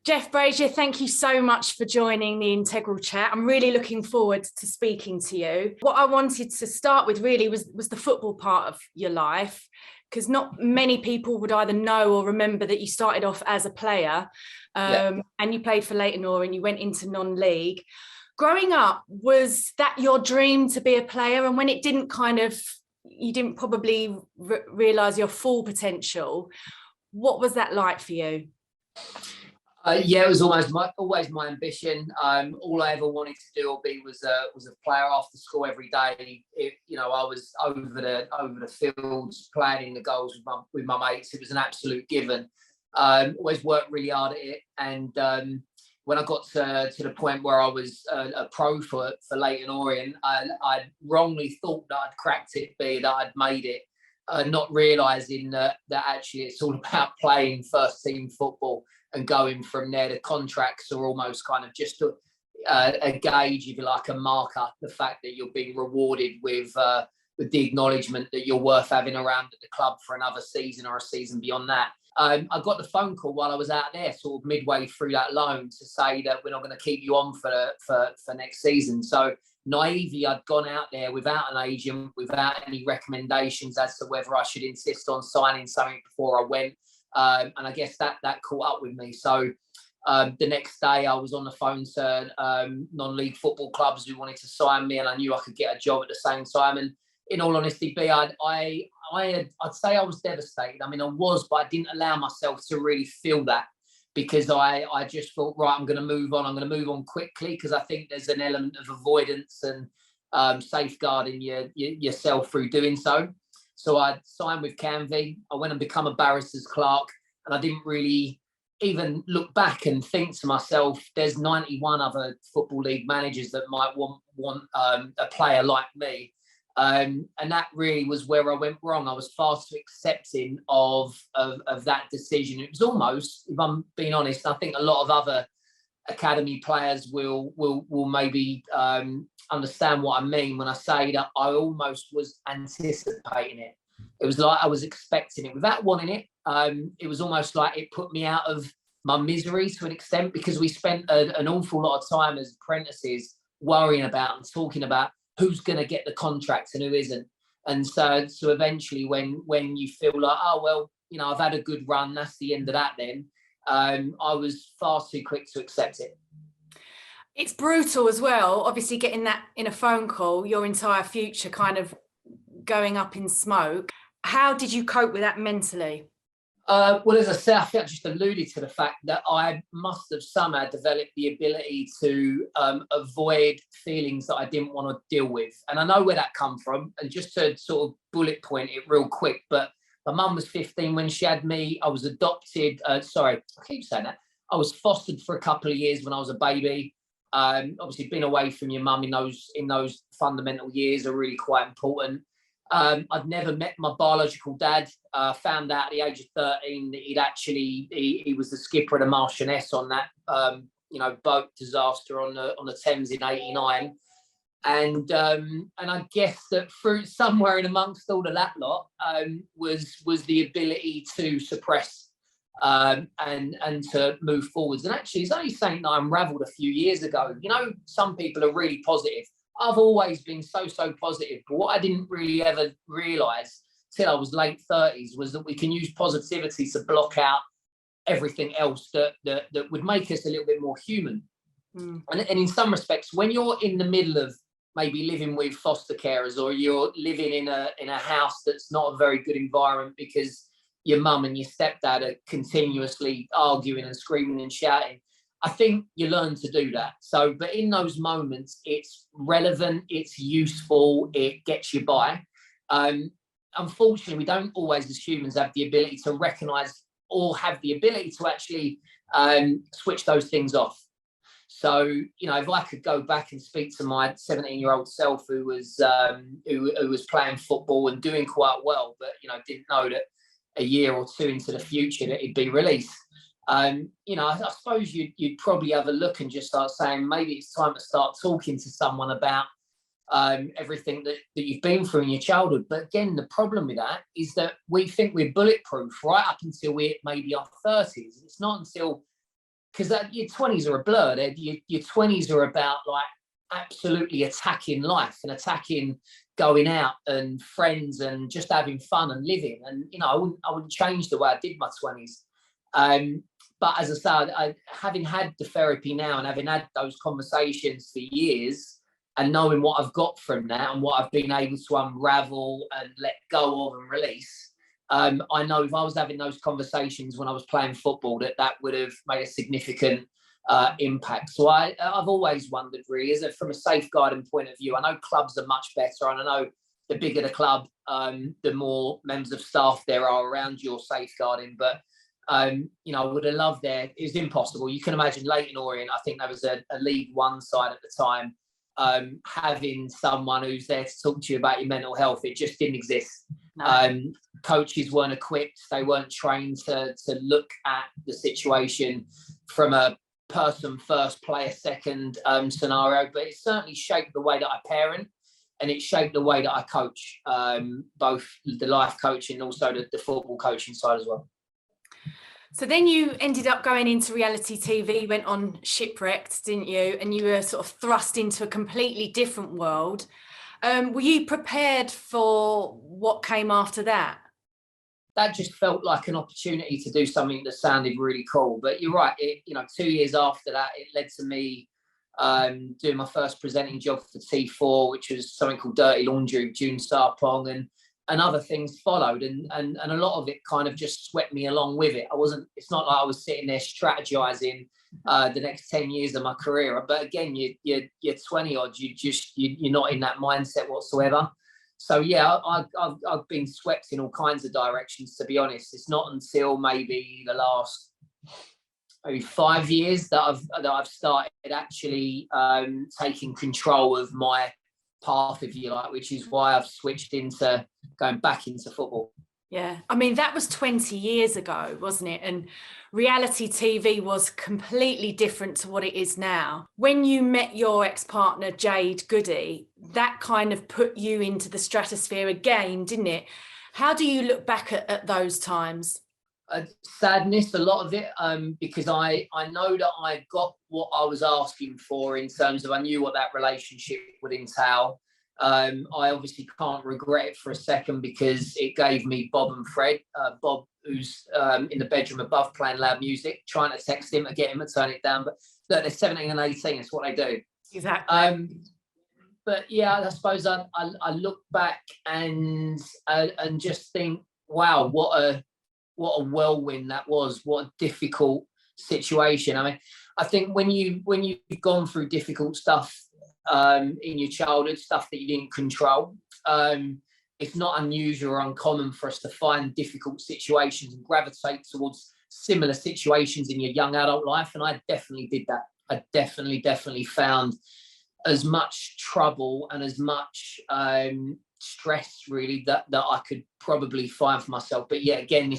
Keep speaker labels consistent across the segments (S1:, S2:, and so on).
S1: Jeff Brazier, thank you so much for joining the Integral Chat. I'm really looking forward to speaking to you. What I wanted to start with really was the football part of your life, because not many people would either know or remember that you started off as a player and you played for Leyton Orient, you went into non-league. Growing up, was that your dream to be a player? And when it didn't you didn't probably realise your full potential, what was that like for you?
S2: It was always my ambition. All I ever wanted to do or be was a player after school every day. I was over the fields playing in the goals with my mates. It was an absolute given. Always worked really hard at it, and when I got to the point where I was a pro for Leyton Orient, I wrongly thought that I'd cracked it, that I'd made it, not realising that actually it's all about playing first team football. And going from there, the contracts are almost kind of just a gauge, if you like, a marker. The fact that you're being rewarded with the acknowledgement that you're worth having around at the club for another season or a season beyond that. I got the phone call while I was out there, sort of midway through that loan, to say that we're not going to keep you on for next season. So naively, I'd gone out there without an agent, without any recommendations as to whether I should insist on signing something before I went. And I guess that caught up with me. So the next day I was on the phone to non-league football clubs who wanted to sign me, and I knew I could get a job at the same time. And in all honesty, I'd say I was devastated. I mean, I was, but I didn't allow myself to really feel that, because I just thought, right, I'm going to move on. I'm going to move on quickly, because I think there's an element of avoidance and safeguarding yourself through doing so. So I signed with Canvey. I went and become a barrister's clerk, and I didn't really even look back and think to myself, there's 91 other Football League managers that might want a player like me. And that really was where I went wrong. I was far too accepting of that decision. It was almost, if I'm being honest, I think a lot of other academy players will maybe understand what I mean when I say that I almost was anticipating it. It was like I was expecting it without wanting it. It was almost like it put me out of my misery to an extent, because we spent an awful lot of time as apprentices worrying about and talking about who's going to get the contract and who isn't. And so eventually when you feel like, oh, well, I've had a good run, that's the end of that then, I was far too quick to accept it.
S1: It's brutal as well, obviously, getting that in a phone call, your entire future kind of going up in smoke. How did you cope with that mentally?
S2: Well, as I said, I think I just alluded to the fact that I must have somehow developed the ability to avoid feelings that I didn't want to deal with. And I know where that come from. And just to sort of bullet point it real quick, but my mum was 15 when she had me. I was adopted. I keep saying that. I was fostered for a couple of years when I was a baby. Obviously, being away from your mum in those fundamental years are really quite important. I'd never met my biological dad. Found out at the age of 13 that he was the skipper of the Marchioness on that boat disaster on the Thames in '89. And I guess that through somewhere in amongst all of that lot was the ability to suppress and to move forwards. And actually, it's only something that I unravelled a few years ago. Some people are really positive. I've always been so positive, but what I didn't really ever realise till I was late 30s was that we can use positivity to block out everything else that would make us a little bit more human. And in some respects, when you're in the middle of maybe living with foster carers, or you're living in a house that's not a very good environment because your mum and your stepdad are continuously arguing and screaming and shouting, I think you learn to do that. So, but in those moments, it's relevant, it's useful, it gets you by. Unfortunately, we don't always, as humans, have the ability to recognise or have the ability to actually switch those things off. So, if I could go back and speak to my 17-year-old self who was playing football and doing quite well, but didn't know that a year or two into the future that he'd be released. I suppose you'd probably have a look and just start saying maybe it's time to start talking to someone about everything that you've been through in your childhood. But again, the problem with that is that we think we're bulletproof right up until we're maybe our 30s. It's not until because your 20s are a blur. Your 20s are about like absolutely attacking life and attacking going out and friends and just having fun and living. And I wouldn't change the way I did my 20s. But as I said, having had the therapy now and having had those conversations for years and knowing what I've got from that and what I've been able to unravel and let go of and release, I know if I was having those conversations when I was playing football, that would have made a significant impact. So I've always wondered, really, from a safeguarding point of view, I know clubs are much better, and I know the bigger the club, the more members of staff there are around your safeguarding. But I would have loved there. It was impossible. You can imagine Leyton Orient, I think there was a League One side at the time, having someone who's there to talk to you about your mental health. It just didn't exist. No. Coaches weren't equipped. They weren't trained to look at the situation from a person first, player second scenario. But it certainly shaped the way that I parent, and it shaped the way that I coach, both the life coaching and also the football coaching side as well.
S1: So then you ended up going into reality TV, went on Shipwrecked, didn't you? And you were sort of thrust into a completely different world. Were you prepared for what came after that?
S2: That just felt like an opportunity to do something that sounded really cool. But you're right, 2 years after that, it led to me doing my first presenting job for T4, which was something called Dirty Laundry with June Sarpong, and other things followed, and a lot of it kind of just swept me along with it. It's not like I was sitting there strategizing the next 10 years of my career. But again, you're 20 odd, you're not in that mindset whatsoever. So yeah, I've been swept in all kinds of directions, to be honest. It's not until maybe the last maybe 5 years that I've started actually taking control of my path, if you like, which is why I've switched into going back into football.
S1: Yeah, I mean, that was 20 years ago, wasn't it? And reality TV was completely different to what it is now. When you met your ex-partner, Jade Goody, that kind of put you into the stratosphere again, didn't it? How do you look back at those times?
S2: Sadness, a lot of it, because I know that I got what I was asking for in terms of I knew what that relationship would entail. I obviously can't regret it for a second because it gave me Bob and Fred. Bob, who's in the bedroom above playing loud music, trying to text him to get him to turn it down. But look, they're 17 and 18. It's what they do.
S1: Exactly.
S2: But yeah, I suppose I look back and just think, wow, what a whirlwind that was. What a difficult situation. I mean, I think when you've gone through difficult stuff in your childhood, stuff that you didn't control, it's not unusual or uncommon for us to find difficult situations and gravitate towards similar situations in your young adult life. And I definitely did that. I definitely found as much trouble and as much stress, really, that I could probably find for myself. But yeah, again,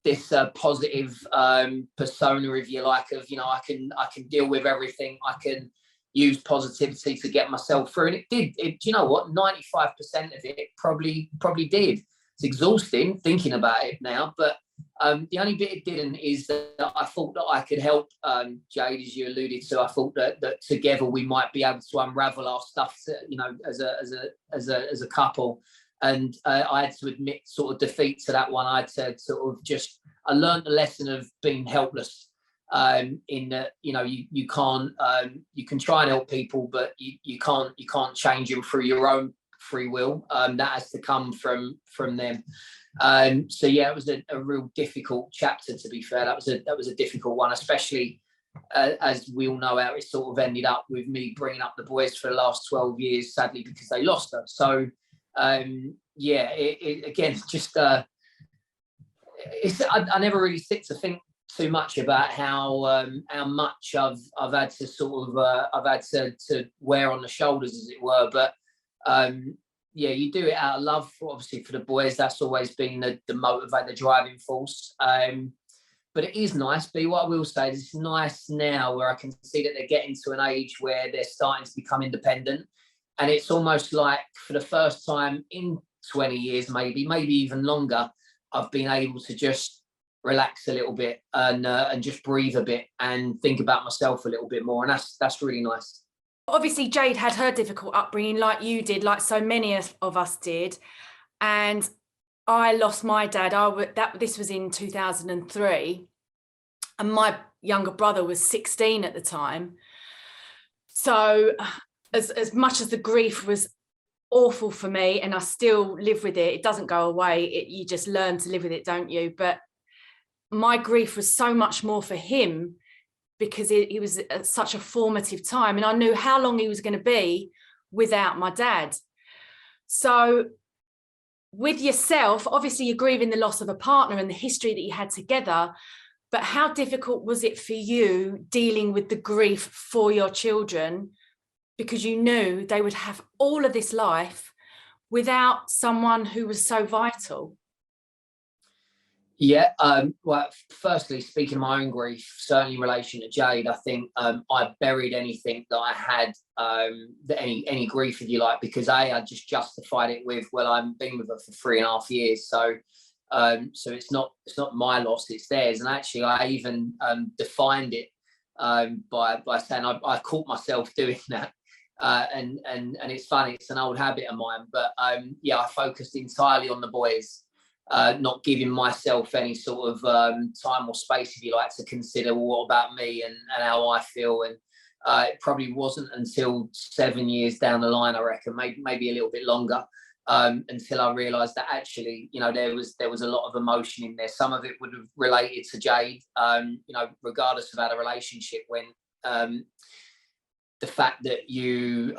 S2: this positive persona, if you like, of I can deal with everything. I can use positivity to get myself through, and it did. You know what? 95% of it probably did. It's exhausting thinking about it now, but the only bit it didn't is that I thought that I could help Jade, as you alluded to. I thought that together we might be able to unravel our stuff, as a couple. And I had to admit sort of defeat to that one. I had to sort of I learned the lesson of being helpless, in that, you can't, you can try and help people, but you can't change them through your own free will. That has to come from them. So yeah, it was a real difficult chapter, to be fair. That was a difficult one, especially as we all know how it sort of ended up with me bringing up the boys for the last 12 years, sadly, because they lost us. So yeah, it again, just I never really sit to think too much about how much I've had to sort of I've had to wear on the shoulders, as it were. But yeah, you do it out of love, obviously, for the boys. That's always been the motivator, the driving force. But it is nice. But what I will say is it's nice now where I can see that they're getting to an age where they're starting to become independent. And it's almost like for the first time in 20 years, maybe even longer, I've been able to just relax a little bit, and just breathe a bit and think about myself a little bit more. And that's really nice.
S1: Obviously, Jade had her difficult upbringing like you did, like so many of us did. And I lost my dad. This was in 2003. And my younger brother was 16 at the time. So as much as the grief was awful for me, and I still live with it, it doesn't go away. You just learn to live with it, don't you? But my grief was so much more for him, because it was such a formative time, and I knew how long he was going to be without my dad. So with yourself, obviously you're grieving the loss of a partner and the history that you had together, but how difficult was it for you dealing with the grief for your children, because you knew they would have all of this life without someone who was so vital?
S2: Yeah, well, firstly, speaking of my own grief, certainly in relation to Jade, I think I buried anything that I had, any grief, if you like, because I just justified it with, well, I've been with her for 3.5 years, so it's not my loss, it's theirs. And actually, I even defined it by saying I caught myself doing that. And it's funny, it's an old habit of mine, but yeah, I focused entirely on the boys. Not giving myself any sort of time or space, if you like, to consider, well, what about me and how I feel. And it probably wasn't until 7 years down the line, I reckon, maybe a little bit longer, until I realised that actually, you know, there was a lot of emotion in there. Some of it would have related to Jade, you know, regardless of our relationship, when the fact that you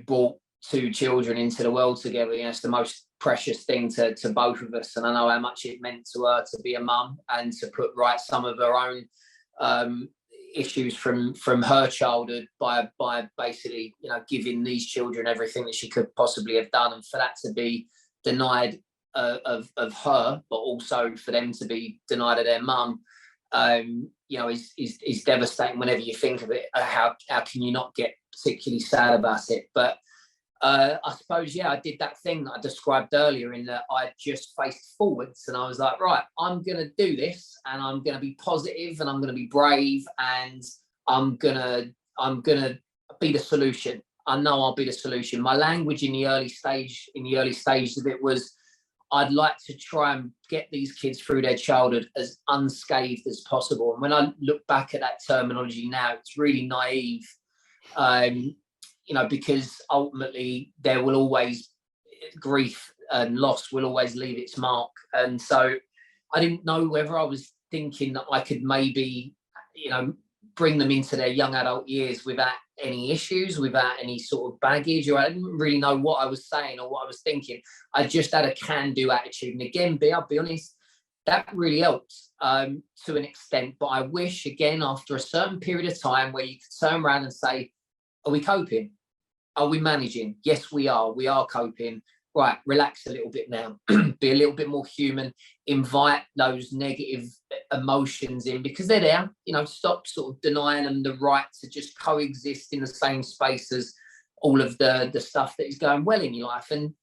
S2: brought 2 children into the world together, you know, it's the most precious thing to both of us. And I know how much it meant to her to be a mum and to put right some of her own issues from her childhood by basically, you know, giving these children everything that she could possibly have done. And for that to be denied of her, but also for them to be denied of their mum, you know, is devastating whenever you think of it. How can you not get particularly sad about it? But I suppose, yeah, I did that thing that I described earlier, in that I just faced forwards and I was like, right, I'm going to do this, and I'm going to be positive, and I'm going to be brave, and I'm going to be the solution. I know I'll be the solution. My language in the early stages of it was, I'd like to try and get these kids through their childhood as unscathed as possible. And when I look back at that terminology now, it's really naive. You know, because ultimately there will always, grief and loss will always leave its mark. And so I didn't know whether I was thinking that I could maybe, you know, bring them into their young adult years without any issues, without any sort of baggage, or I didn't really know what I was saying or what I was thinking. I just had a can-do attitude. And again, I'll be honest, that really helped to an extent. But I wish, again, after a certain period of time where you could turn around and say, are we coping? Are we managing? Yes, we are. We are coping. Right, relax a little bit now. Be a little bit more human. Invite those negative emotions in, because they're there. You know, stop sort of denying them the right to just coexist in the same space as all of the stuff that is going well in your life. And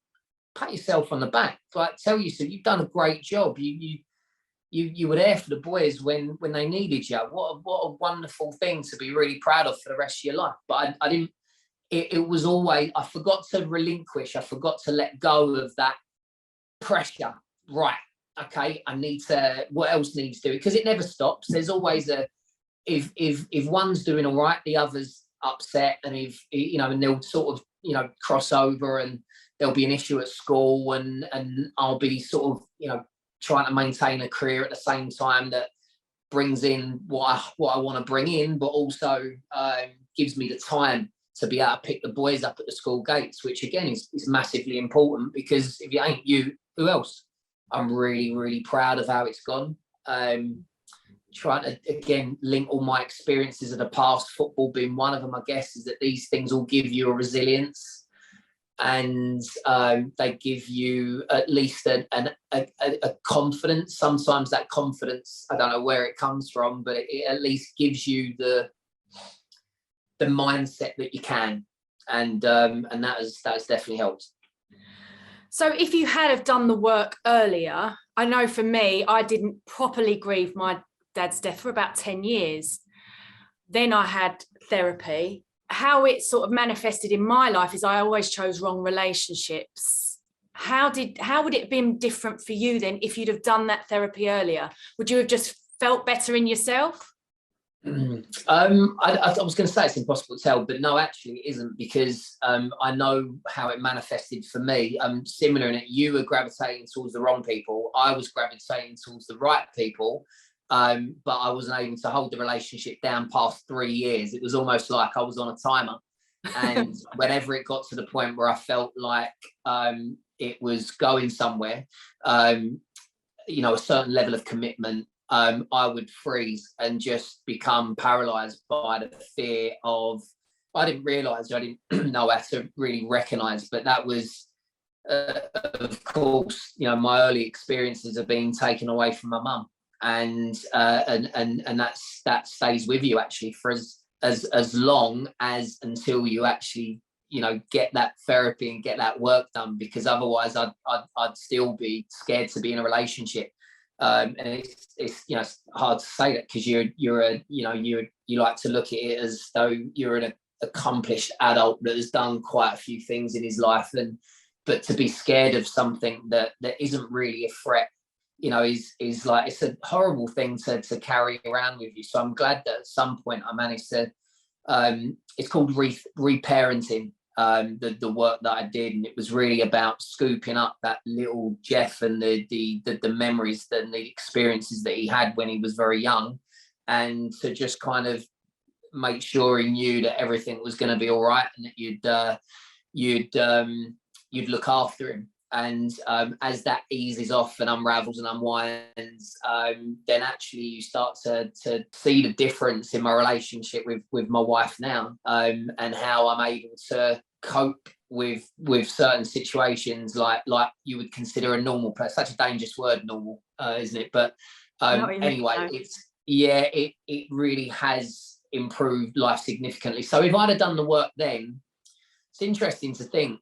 S2: pat yourself on the back. Like, tell yourself, you've done a great job. You were there for the boys when they needed you. What a wonderful thing to be really proud of for the rest of your life. But I didn't. It was always, I forgot to relinquish. I forgot to let go of that pressure. Right, okay, I need to. What else needs doing? Because it never stops. There's always if one's doing all right, the other's upset, and if you know, and they'll sort of, you know, cross over, and there'll be an issue at school, and I'll be sort of, you know, trying to maintain a career at the same time that brings in what I want to bring in, but also gives me the time to be able to pick the boys up at the school gates, which again is massively important, because if it ain't you, who else? I'm really, really proud of how it's gone. Trying to, again, link all my experiences of the past, football being one of them, I guess, is that these things will give you a resilience, and they give you at least a confidence. Sometimes that confidence, I don't know where it comes from, but it at least gives you the mindset that you can, and that has definitely helped.
S1: So if you had have done the work earlier, I know for me, I didn't properly grieve my dad's death for about 10 years. Then I had therapy. How it sort of manifested in my life is I always chose wrong relationships. How would it have been different for you then if you'd have done that therapy earlier? Would you have just felt better in yourself?
S2: I was going to say it's impossible to tell, but no, actually it isn't, because I know how it manifested for me. Similar in it, you were gravitating towards the wrong people. I was gravitating towards the right people, but I wasn't able to hold the relationship down past 3 years. It was almost like I was on a timer. And whenever it got to the point where I felt like it was going somewhere, a certain level of commitment, I would freeze and just become paralyzed by the fear of, I didn't know how to really recognize, but that was, of course, my early experiences of being taken away from my mum. And that stays with you actually for as long as until you actually, get that therapy and get that work done, because otherwise I'd still be scared to be in a relationship. And it's hard to say that, because you like to look at it as though you're an accomplished adult that has done quite a few things in his life, but to be scared of something that isn't really a threat, is like, it's a horrible thing to carry around with you. So I'm glad that at some point I managed to, it's called reparenting, the work that I did, and it was really about scooping up that little Jeff and the memories and the experiences that he had when he was very young, and to just kind of make sure he knew that everything was going to be all right, and that you'd look after him. And as that eases off and unravels and unwinds, then actually you start to see the difference in my relationship with my wife now, and how I'm able to cope with certain situations like you would consider a normal person. Such a dangerous word, normal, isn't it? But anyway, it really has improved life significantly. So if I'd have done the work then, it's interesting to think,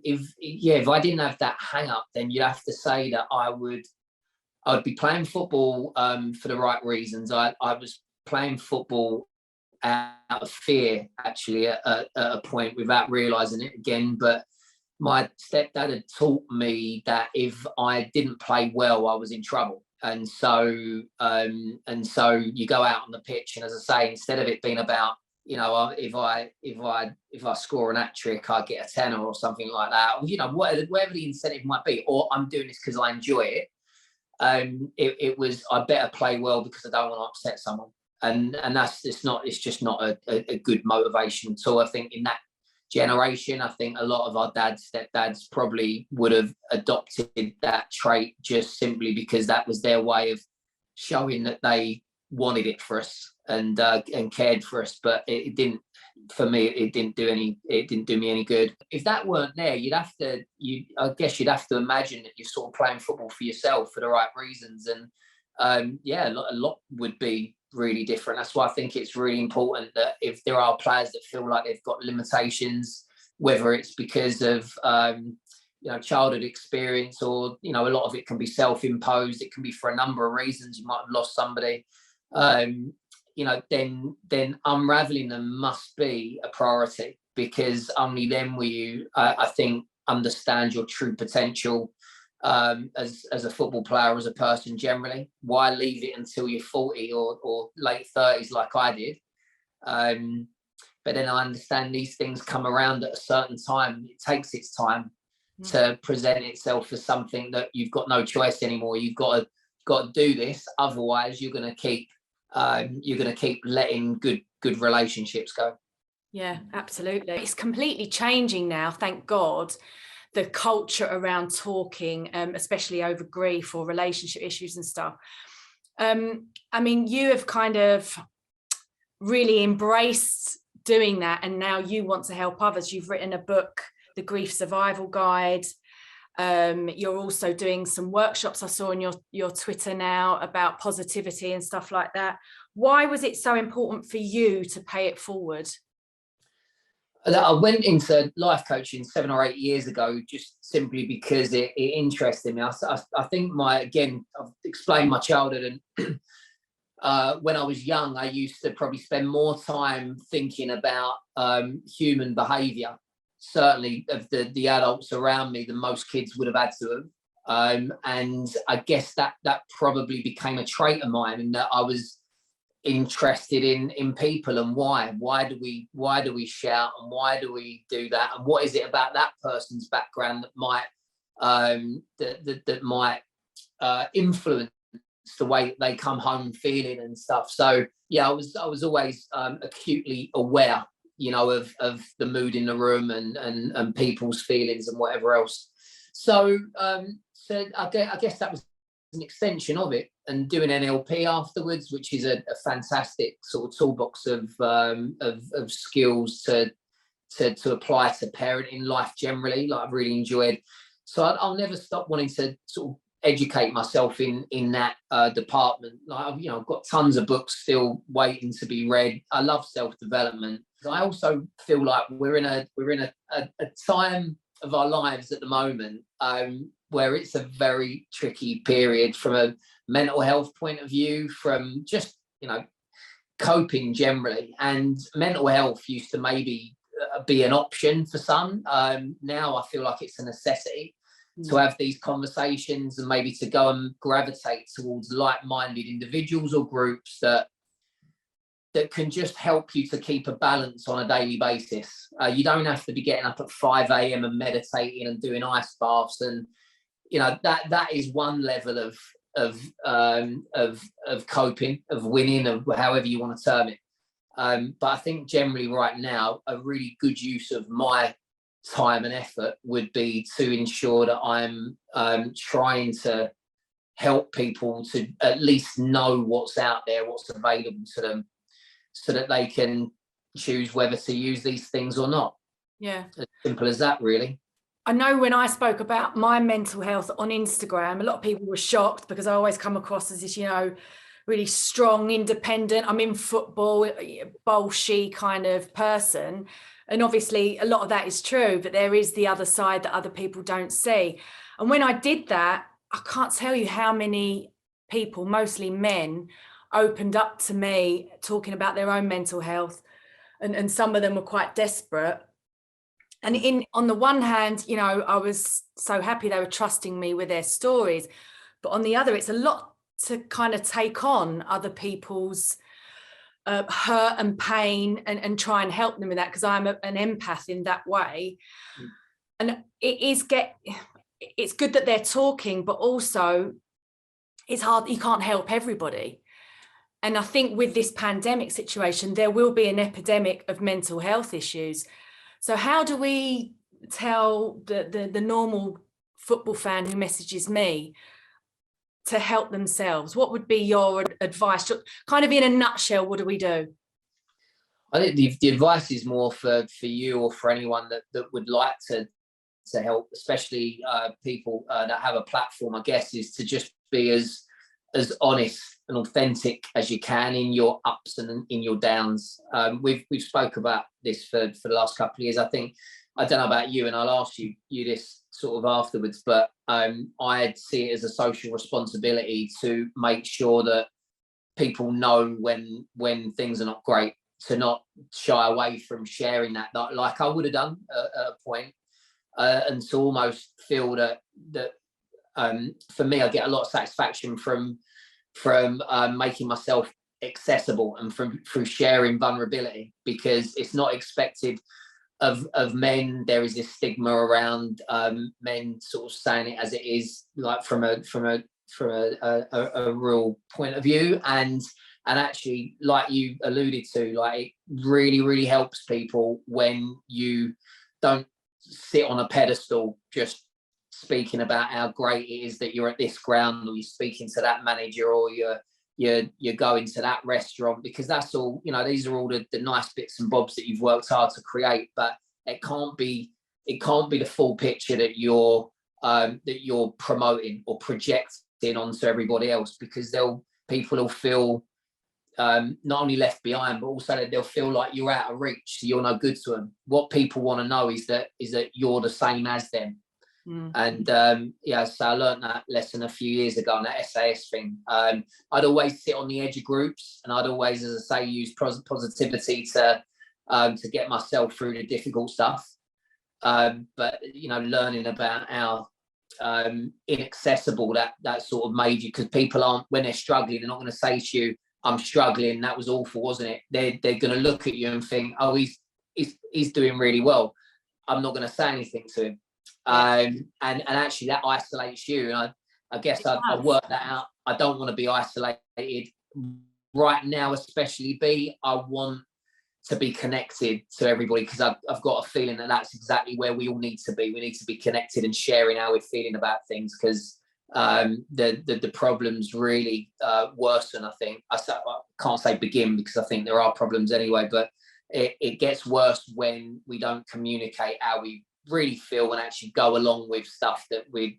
S2: if I didn't have that hang up, then you'd have to say that I'd be playing football for the right reasons. I was playing football out of fear, actually, at a point, without realizing it again. But my stepdad had taught me that if I didn't play well, I was in trouble. And so you go out on the pitch, and as I say, instead of it being about, if I score an hat trick, I get a tenner or something like that, whatever the incentive might be, or I'm doing this because I enjoy it. It was, I better play well because I don't want to upset someone, and it's just not a good motivation at all. I think in that generation, I think a lot of our stepdads probably would have adopted that trait just simply because that was their way of showing that they wanted it for us and cared for us. But it didn't, for me, it didn't do me any good. If that weren't there, I guess you'd have to imagine that you're sort of playing football for yourself for the right reasons, and a lot would be really different. That's why I think it's really important that if there are players that feel like they've got limitations, whether it's because of childhood experience, or a lot of it can be self-imposed, it can be for a number of reasons. You might have lost somebody, then unraveling them must be a priority, because only then will you, I think, understand your true potential as a football player, as a person generally. Why leave it until you're 40 or late 30s like I did? But then I understand these things come around at a certain time. It takes its time to present itself as something that you've got no choice anymore. You've got to do this, otherwise you're going to keep letting good relationships go.
S1: Yeah, absolutely. It's completely changing now, thank God, the culture around talking, especially over grief or relationship issues and stuff. I mean, you have kind of really embraced doing that, and now you want to help others. You've written a book, The Grief Survival Guide. You're also doing some workshops, I saw on your Twitter now, about positivity and stuff like that. Why was it so important for you to pay it forward?
S2: I went into life coaching 7 or 8 years ago, just simply because it interested me. I think I've explained my childhood, and when I was young, I used to probably spend more time thinking about human behaviour, certainly of the adults around me, than most kids would have had to have. And I guess that probably became a trait of mine, in that I was interested in people, and why do we shout, and why do we do that, and what is it about that person's background that might influence the way they come home feeling and stuff. So yeah, I was always acutely aware, of the mood in the room, and people's feelings and whatever else. So I guess that was an extension of it, and doing NLP afterwards, which is a fantastic sort of toolbox of skills to apply to parenting life generally. Like, I've really enjoyed. So I'll never stop wanting to sort of educate myself in that department. Like, I've got tons of books still waiting to be read. I love self-development. I also feel like we're in a time of our lives at the moment where it's a very tricky period from a mental health point of view, from just coping generally. And mental health used to maybe be an option for some. Now I feel like it's a necessity to have these conversations, and maybe to go and gravitate towards like-minded individuals or groups that can just help you to keep a balance on a daily basis. You don't have to be getting up at 5 a.m. and meditating and doing ice baths, and that is one level of coping, of winning, of however you want to term it. But I think generally right now, a really good use of my time and effort would be to ensure that I'm trying to help people to at least know what's out there, what's available to them, so that they can choose whether to use these things or not.
S1: Yeah.
S2: As simple as that, really.
S1: I know when I spoke about my mental health on Instagram, a lot of people were shocked, because I always come across as this, really strong, independent, I'm in football, bolshy kind of person. And obviously a lot of that is true, but there is the other side that other people don't see. And when I did that, I can't tell you how many people, mostly men, opened up to me talking about their own mental health, and some of them were quite desperate. And on the one hand, I was so happy they were trusting me with their stories, but on the other, it's a lot to kind of take on other people's hurt and pain, and try and help them with that, because I'm an empath in that way. And it's good that they're talking, but also it's hard. You can't help everybody. And I think with this pandemic situation, there will be an epidemic of mental health issues. So how do we tell the normal football fan who messages me to help themselves? What would be your advice? Kind of in a nutshell, what do we do?
S2: I think the advice is more for you, or for anyone that would like to help, especially people that have a platform, I guess, is to just be as honest and authentic as you can in your ups and in your downs. We've spoke about this for the last couple of years. I think, I don't know about you, and I'll ask you this sort of afterwards, but I see it as a social responsibility to make sure that people know when things are not great, to not shy away from sharing that like I would have done at a point, and to almost feel that for me, I get a lot of satisfaction from making myself accessible, and through sharing vulnerability, because it's not expected of men. There is this stigma around men sort of saying it as it is, like from a real point of view, and actually, like you alluded to, like, it really, really helps people when you don't sit on a pedestal just speaking about how great it is that you're at this ground, or you're speaking to that manager, or you're going to that restaurant, because that's all, these are all the nice bits and bobs that you've worked hard to create, but it can't be the full picture that you're promoting or projecting onto everybody else, because people will feel not only left behind, but also that they'll feel like you're out of reach, so you're no good to them. What people want to know is that you're the same as them. And so I learned that lesson a few years ago on that SAS thing. I'd always sit on the edge of groups, and I'd always, as I say, use positivity to get myself through the difficult stuff. But learning about how inaccessible that sort of made you, because people aren't, when they're struggling, they're not going to say to you, "I'm struggling, that was awful, wasn't it?" They're going to look at you and think, "Oh, he's doing really well. I'm not going to say anything to him." And actually that isolates you. And I guess I worked that out. I don't want to be isolated right now, especially I want to be connected to everybody, because I've got a feeling that that's exactly where we all need to be. We need to be connected and sharing how we're feeling about things, because the problems really worsen. I think I can't say begin, because I think there are problems anyway, but it gets worse when we don't communicate how we really feel and actually go along with stuff that we're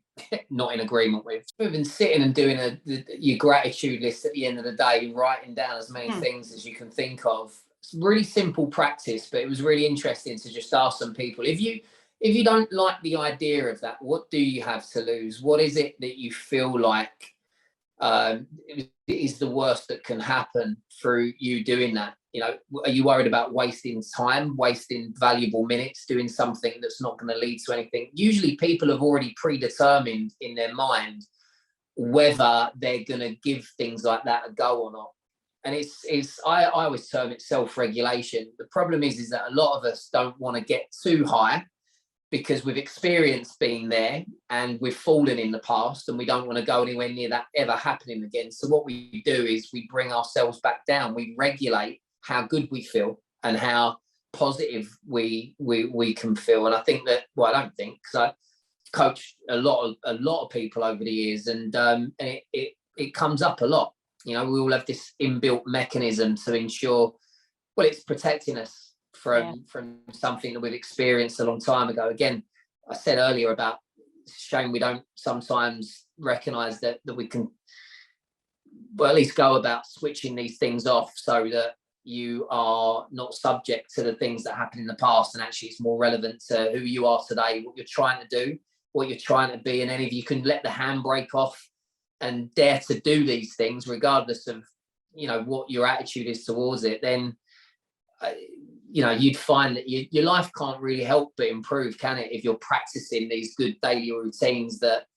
S2: not in agreement with. We've been sitting and doing your gratitude list at the end of the day, writing down as many things as you can think of. It's really simple practice, but it was really interesting to just ask some people, if you don't like the idea of that, what do you have to lose? What is it that you feel like is the worst that can happen through you doing that? Are you worried about wasting time, wasting valuable minutes doing something that's not going to lead to anything? Usually people have already predetermined in their mind whether they're going to give things like that a go or not. And I always term it self-regulation. The problem is that a lot of us don't want to get too high, because we've experienced being there and we've fallen in the past, and we don't want to go anywhere near that ever happening again. So what we do is we bring ourselves back down. We regulate how good we feel and how positive we can feel. And I think that, well, I don't think, because I coached a lot of people over the years, and it comes up a lot. We all have this inbuilt mechanism to ensure, well, it's protecting us from something that we've experienced a long time ago. Again, I said earlier about shame we don't sometimes recognize that we can, well, at least go about switching these things off, so that you are not subject to the things that happened in the past, and actually it's more relevant to who you are today, what you're trying to do, what you're trying to be. And then if you can let the handbrake off and dare to do these things regardless of what your attitude is towards it, then you'd find that your life can't really help but improve, can it, if you're practicing these good daily routines that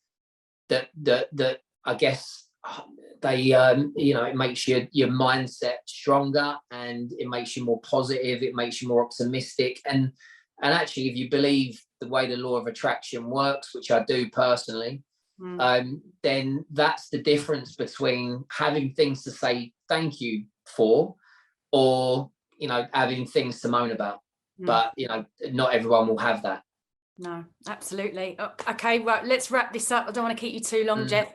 S2: I guess they it makes your mindset stronger, and it makes you more positive, it makes you more optimistic. And actually, if you believe the way the law of attraction works, which I do personally, then that's the difference between having things to say thank you for, or having things to moan about. But not everyone will have that.
S1: No, absolutely. Okay, right, let's wrap this up. I don't want to keep you too long, Jeff.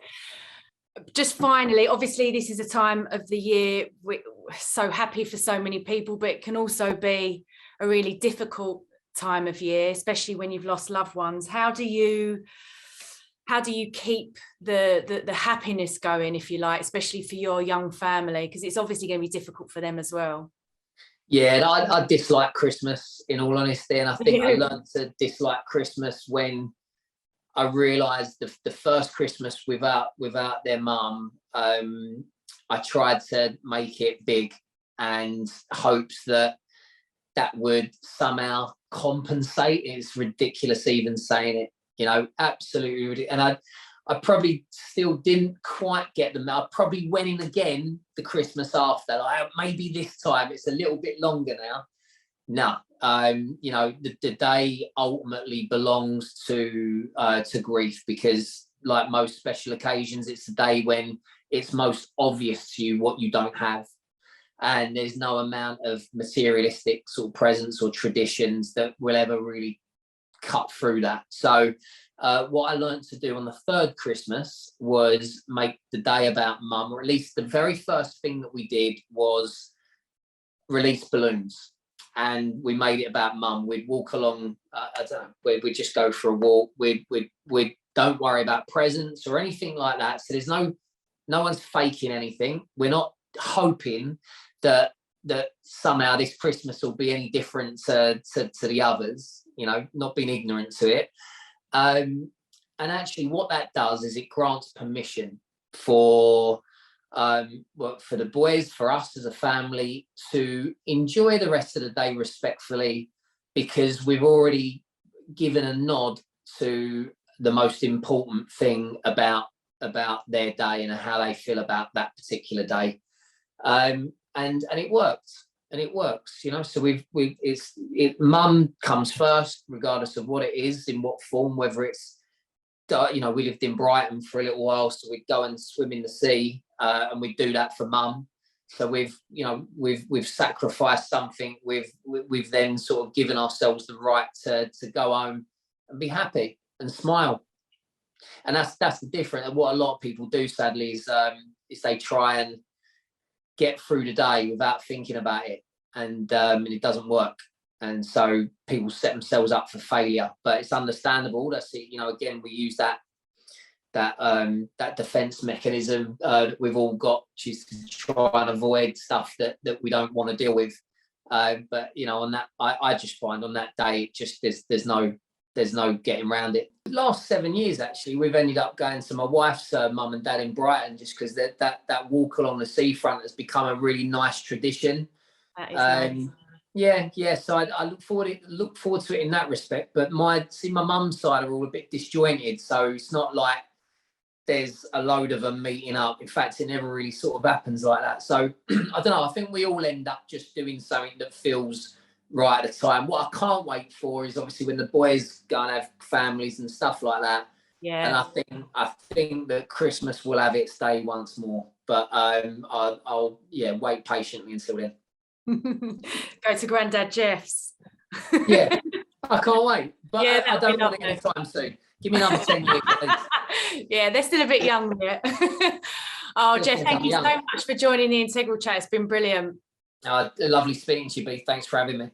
S1: Just finally, obviously this is a time of the year we're so happy for so many people, but it can also be a really difficult time of year, especially when you've lost loved ones. How do you keep the happiness going, if you like, especially for your young family, because it's obviously going to be difficult for them as well?
S2: Yeah, I dislike Christmas, in all honesty, and I think I learned to dislike Christmas when I realised the first Christmas without their mum. I tried to make it big, and hopes that would somehow compensate. It's ridiculous even saying it, absolutely ridiculous. And I probably still didn't quite get them. I probably went in again the Christmas after, like, maybe this time it's a little bit longer now. No, the day ultimately belongs to grief, because like most special occasions, it's the day when it's most obvious to you what you don't have. And there's no amount of materialistic sort of presents or traditions that will ever really cut through that. So what I learned to do on the third Christmas was make the day about mum, or at least the very first thing that we did was release balloons. And we made it about mum. We'd walk along, I don't know, we'd just go for a walk. We'd don't worry about presents or anything like that. So there's no one's faking anything. We're not hoping that somehow this Christmas will be any different to the others, you know, not being ignorant to it. And actually what that does is it grants permission for the boys, for us as a family, to enjoy the rest of the day respectfully, because we've already given a nod to the most important thing about their day and how they feel about that particular day. And it works, you know. So mum comes first, regardless of what it is, in what form, whether it's, you know, we lived in Brighton for a little while, so we'd go and swim in the sea, and we'd do that for mum. So we've sacrificed something. We've then sort of given ourselves the right to go home and be happy and smile. And that's the difference. And what a lot of people do, sadly, is they try and get through the day without thinking about it, and it doesn't work. And so people set themselves up for failure. But it's understandable. That's it. You know, again, we use that defense mechanism that we've all got, which is to try and avoid stuff that we don't want to deal with. But you know, on that, I just find on that day, it just there's no getting around it. The last 7 years, actually, we've ended up going to my wife's mum and dad in Brighton, just because that walk along the seafront has become a really nice tradition.
S1: That is nice.
S2: Yeah. So I look forward to it in that respect. But my mum's side are all a bit disjointed, so it's not like there's a load of them meeting up. In fact, it never really sort of happens like that. So I don't know. I think we all end up just doing something that feels right at the time. What I can't wait for is obviously when the boys go and have families and stuff like that.
S1: Yeah.
S2: And I think that Christmas will have its day once more. But I'll wait patiently until then.
S1: Go to Grandad Jeff's.
S2: Yeah, I can't wait. But
S1: yeah,
S2: I don't want it anytime soon. Give me another 10 years, please.
S1: Yeah, they're still a bit young yet. Oh, Jeff, thank you so much for joining the Integral Chat. It's been brilliant.
S2: Lovely speaking to you, B. Thanks for having me.